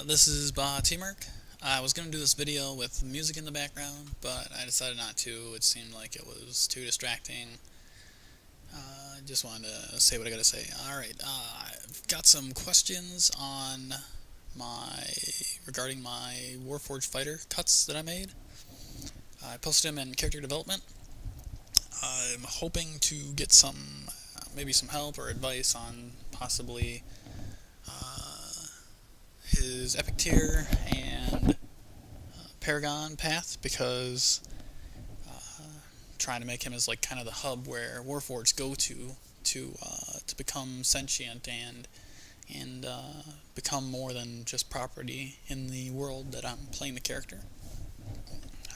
This is bajatmerc. I was going to do this video with music in the background, but I decided not to. It seemed like it was too distracting. Just wanted to say what I got to say. Alright, I've got some questions on regarding my Warforged fighter cuts that I made. I posted them in character development. I'm hoping to get maybe some help or advice on possibly his epic tier and Paragon path, because trying to make him as like kind of the hub where Warforged go to become sentient and become more than just property in the world that I'm playing the character.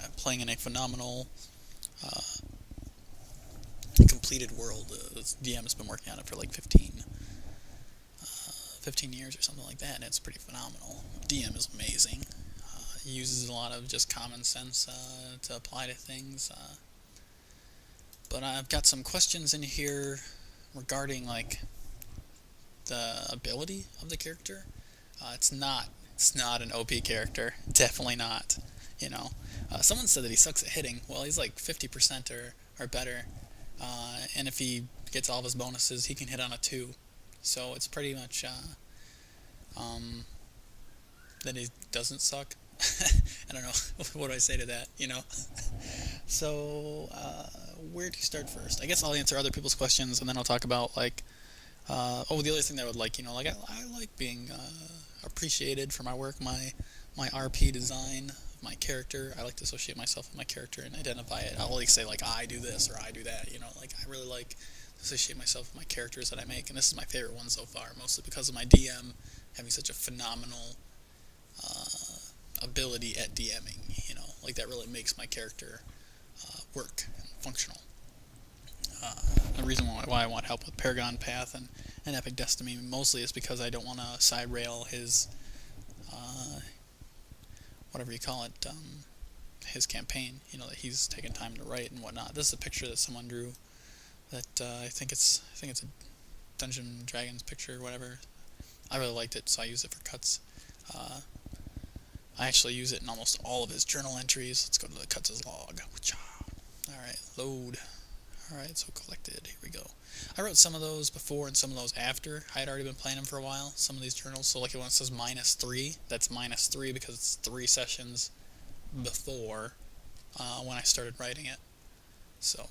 I'm playing in a phenomenal completed world. The DM has been working on it for like 15 years or something like that, and it's pretty phenomenal. DM is amazing. He uses a lot of just common sense to apply to things. But I've got some questions in here regarding like the ability of the character. It's not an OP character. Definitely not. Someone said that he sucks at hitting. Well, he's like 50% or better. And if he gets all of his bonuses, he can hit on a 2. So it's pretty much that he doesn't suck. I don't know. What do I say to that, So, where to start first? I guess I'll answer other people's questions, and then I'll talk about, like, the other thing that I would like, I like being appreciated for my work, my RP design of my character. I like to associate myself with my character and identify it. I'll always say, like, I do this or I do that, I really like to associate myself with my characters that I make, and this is my favorite one so far, mostly because of my DM having such a phenomenal ability at DMing, that really makes my character work and functional. The reason why I want help with Paragon Path and Epic Destiny mostly is because I don't want to side rail his, whatever you call it, his campaign, that he's taken time to write and whatnot. This is a picture that someone drew that I think it's a Dungeon Dragons picture or whatever. I really liked it, so I used it for cuts. I actually use it in almost all of his journal entries. Let's go to the cuts log. Alright, load. Alright, so collected. Here we go. I wrote some of those before and some of those after. I had already been playing them for a while, some of these journals. So like when it says -3, that's -3 because it's 3 sessions before when I started writing it. So,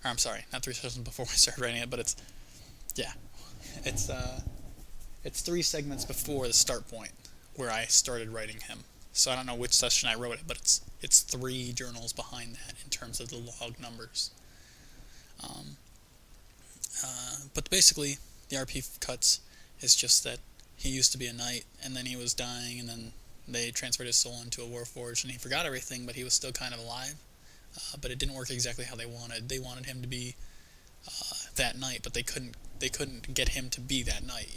or I'm sorry, not 3 sessions before I started writing it, but it's 3 segments before the start point where I started writing him. So I don't know which session I wrote it, but it's 3 journals behind that in terms of the log numbers. But basically, the RP cuts is just that he used to be a knight, and then he was dying, and then they transferred his soul into a Warforged, and he forgot everything, but he was still kind of alive. But it didn't work exactly how they wanted. They wanted him to be that knight, but they couldn't get him to be that knight.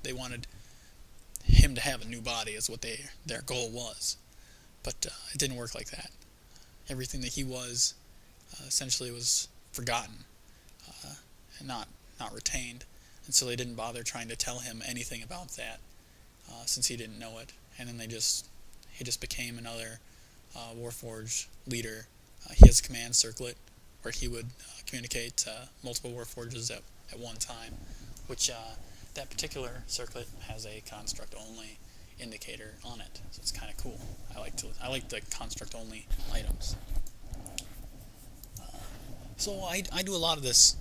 They wanted him to have a new body is what their goal was, but it didn't work like that. Everything that he was essentially was forgotten and not retained, and so they didn't bother trying to tell him anything about that since he didn't know it. And then he just became another Warforged leader. He has a command circlet where he would communicate to multiple Warforges at one time, which that particular circlet has a construct-only indicator on it, so it's kind of cool. I like the construct-only items. So I do a lot of this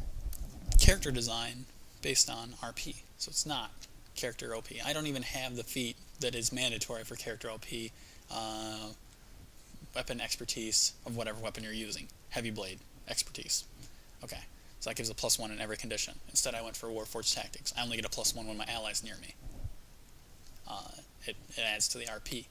character design based on RP, so it's not character OP. I don't even have the feat that is mandatory for character OP. Weapon expertise of whatever weapon you're using. Heavy blade expertise. Okay. So that gives a +1 in every condition. Instead, I went for Warforged Tactics. I only get a +1 when my ally's near me. It adds to the RP.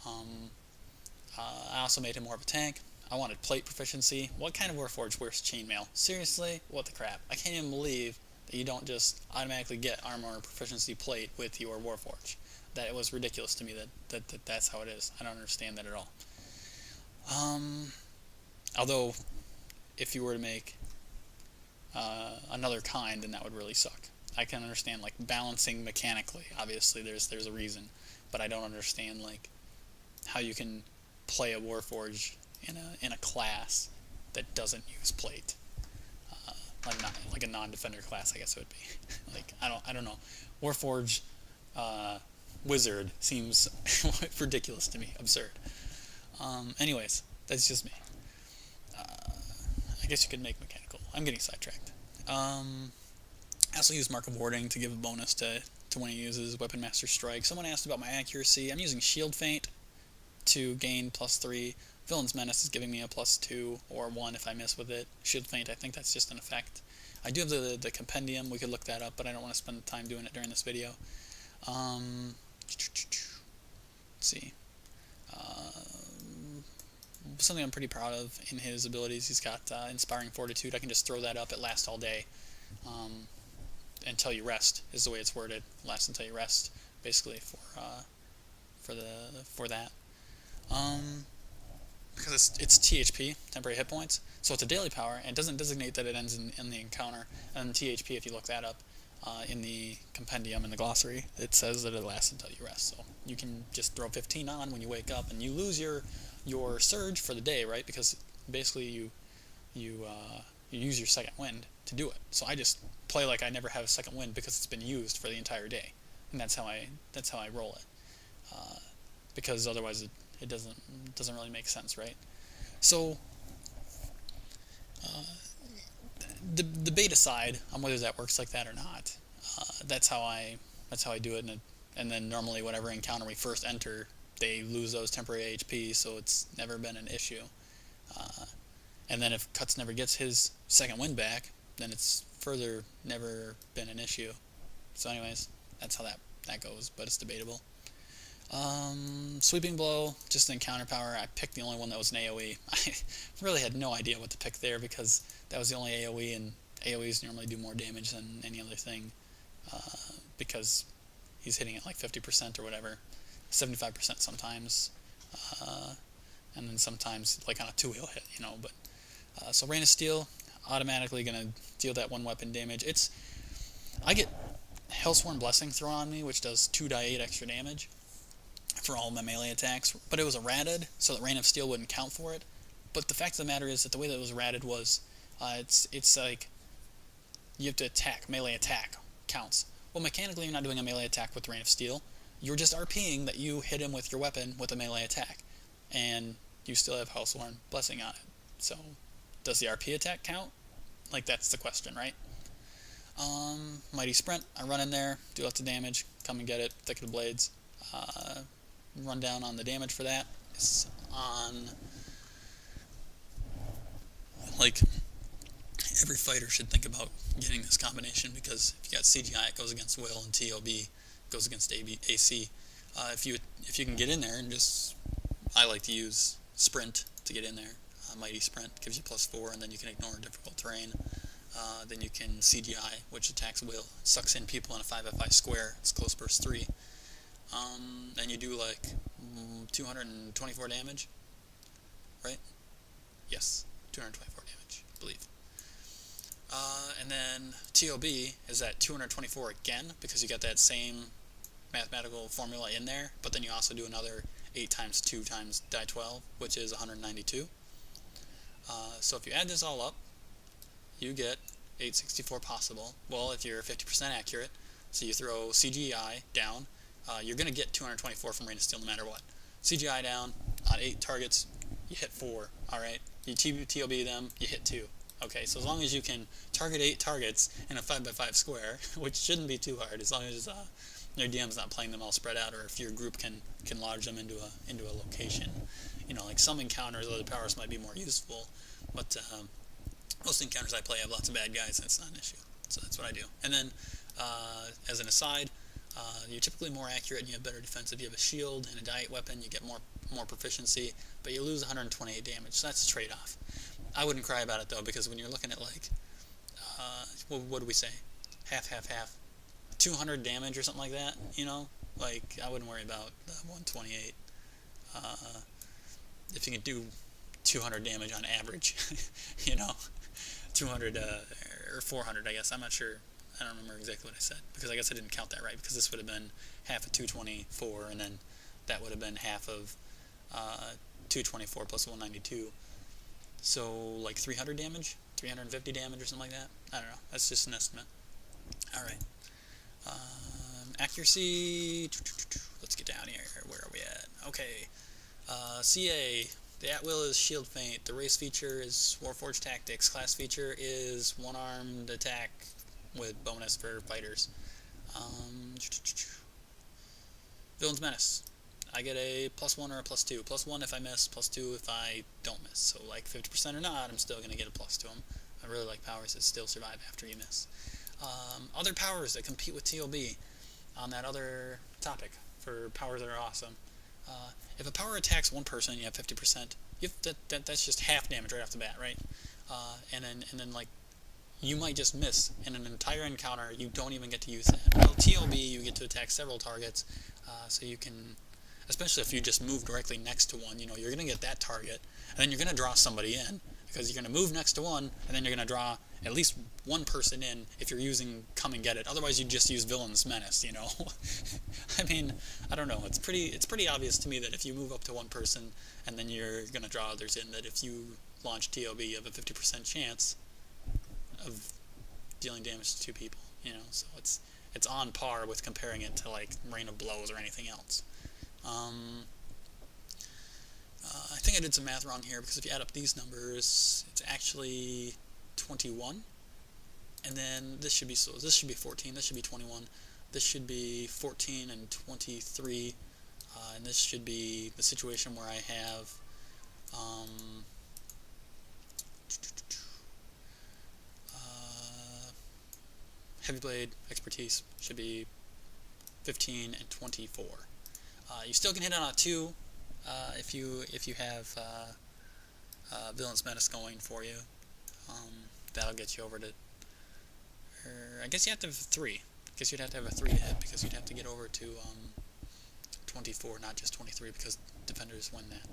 I also made him more of a tank. I wanted plate proficiency. What kind of Warforged wears chainmail? Seriously? What the crap? I can't even believe that you don't just automatically get armor proficiency plate with your Warforged. That it was ridiculous to me that's how it is. I don't understand that at all. Although, if you were to make another kind, then that would really suck. I can understand like balancing mechanically. Obviously, there's a reason, but I don't understand like how you can play a Warforge in a class that doesn't use plate. Like a non-defender class, I guess it would be. Like I don't know. Warforge wizard seems ridiculous to me, absurd. Anyways, that's just me. I guess you could make mechanical. I'm getting sidetracked. I also use Mark of Warding to give a bonus to when he uses Weapon Master Strike. Someone asked about my accuracy. I'm using Shield Feint to gain +3. Villain's Menace is giving me a +2 or 1 if I miss with it. Shield Feint, I think that's just an effect. I do have the compendium. We could look that up, but I don't want to spend time doing it during this video. Let's see. Something I'm pretty proud of in his abilities. He's got Inspiring Fortitude. I can just throw that up. It lasts all day. Until you rest is the way it's worded. Lasts until you rest, basically for that. Because it's THP, temporary hit points, so it's a daily power, and it doesn't designate that it ends in the encounter. And THP, if you look that up in the compendium in the glossary, it says that it lasts until you rest. So you can just throw 15 on when you wake up, and you lose your surge for the day, right? Because basically you use your second wind to do it. So I just play like I never have a second wind because it's been used for the entire day, and that's how I roll it. Because otherwise it doesn't really make sense, right? So the debate aside on whether that works like that or not, that's how I do it. And then normally whatever encounter we first enter, they lose those temporary HP, so it's never been an issue. And then if Cuts never gets his second wind back, then it's further never been an issue. So anyways, that's how that goes, but it's debatable. Sweeping Blow, just an encounter power. I picked the only one that was an AoE. I really had no idea what to pick there because that was the only AoE, and AoEs normally do more damage than any other thing because he's hitting it like 50% or whatever, 75% sometimes, and then sometimes like on a 2-wheel hit, but so Rain of Steel, automatically going to deal that 1 weapon damage. I get Hellsworn Blessing thrown on me, which does 2d8 extra damage for all my melee attacks, but it was errated, so that Rain of Steel wouldn't count for it. But the fact of the matter is that the way that it was errated was, it's like, you have to attack, melee attack counts. Well, mechanically you're not doing a melee attack with Rain of Steel, you're just RPing that you hit him with your weapon with a melee attack, and you still have Hellsworn Blessing on it. So, does the RP attack count? Like, that's the question, right? Mighty Sprint, I run in there, do lots of damage, come and get it, Thicket of Blades. Run down on the damage for that. It's on, like, every fighter should think about getting this combination, because if you got CGI, it goes against Will, and TOB goes against AC. If you can get in there and just, I like to use Sprint to get in there. Mighty Sprint gives you +4, and then you can ignore difficult terrain. Then you can CGI, which attacks Will. It sucks in people in a 5x5 square. It's close burst 3. And you do like 224 damage, right? Yes, 224 damage, I believe. And then TOB is at 224 again, because you got that same mathematical formula in there, but then you also do another 8 times 2 times die 12, which is 192. So if you add this all up, you get 864 possible. Well, if you're 50% accurate, so you throw CGI down, you're going to get 224 from Rain of Steel no matter what. CGI down, on 8 targets, you hit 4, alright? You TOB them, you hit 2. Okay, so as long as you can target 8 targets in a 5x5 square, which shouldn't be too hard, as long as your DM's not playing them all spread out, or if your group can lodge them into a location. Like some encounters, other powers might be more useful, but most encounters I play have lots of bad guys, and it's not an issue. So that's what I do. And then, as an aside, you're typically more accurate and you have better defense if you have a shield and a diet weapon. You get more proficiency, but you lose 128 damage, so that's a trade-off. I wouldn't cry about it though, because when you're looking at like, what do we say, half, 200 damage or something like that, like I wouldn't worry about the 128. If you can do 200 damage on average, 200 or 400, I guess. I'm not sure I don't remember exactly what I said, because I guess I didn't count that right, because this would have been half of 224, and then that would have been half of 224 plus 192. So, like 300 damage? 350 damage or something like that? I don't know. That's just an estimate. Alright. Accuracy. Let's get down here. Where are we at? Okay. CA. The at-will is shield feint. The race feature is Warforged Tactics. Class feature is one-armed attack with bonus for fighters. Villain's Menace. I get a +1 or a +2. +1 if I miss, +2 if I don't miss. So like 50% or not, I'm still going to get a plus to them. I really like powers that still survive after you miss. Other powers that compete with TOB on that other topic for powers that are awesome. If a power attacks one person, you have 50%. That's just half damage right off the bat, right? And then like you might just miss in an entire encounter. You don't even get to use that. Well, TOB, you get to attack several targets, so you can, especially if you just move directly next to one. You know, you're gonna get that target, and then you're gonna draw somebody in because you're gonna move next to one, and then you're gonna draw at least one person in if you're using Come and Get It. Otherwise, you just use Villain's Menace. You know, I mean, I don't know. It's pretty obvious to me that if you move up to one person and then you're gonna draw others in, that if you launch TOB, you have a 50% chance of dealing damage to two people. You know, so it's on par with comparing it to like Rain of Blows or anything else. I think I did some math wrong here, because if you add up these numbers, it's actually 21, and then this should be 14, this should be 21, this should be 14 and 23, and this should be the situation where I have Heavy Blade Expertise should be 15 and 24. You still can hit on a 2 if you have Villain's Menace going for you. That'll get you over to, I guess you have to have a 3. I guess you'd have to have a 3 to hit, because you'd have to get over to 24, not just 23, because defenders win that.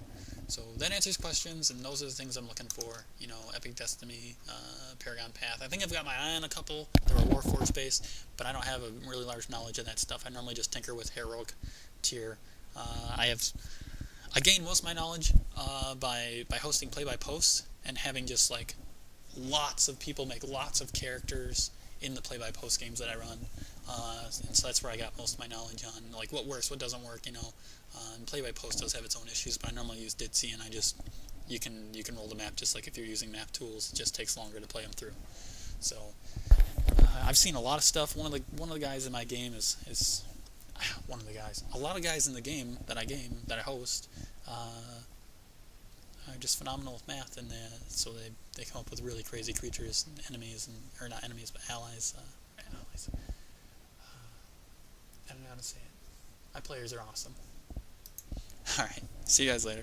So that answers questions, and those are the things I'm looking for. You know, Epic Destiny, Paragon Path. I think I've got my eye on a couple that are Warforged based, but I don't have a really large knowledge of that stuff. I normally just tinker with Heroic tier. I gain most of my knowledge by hosting play-by-posts and having just like lots of people make lots of characters in the play-by-post games that I run, and so that's where I got most of my knowledge on like what works, what doesn't work, you know. And play-by-post does have its own issues, but I normally use Ditsy, and you can roll the map just like if you're using map tools. It just takes longer to play them through. So I've seen a lot of stuff. One of the guys in my game is one of the guys. A lot of guys in the game that I host are just phenomenal with math, and so they come up with really crazy creatures and enemies, or not enemies, but allies. Allies. I don't know how to say it. My players are awesome. Alright, see you guys later.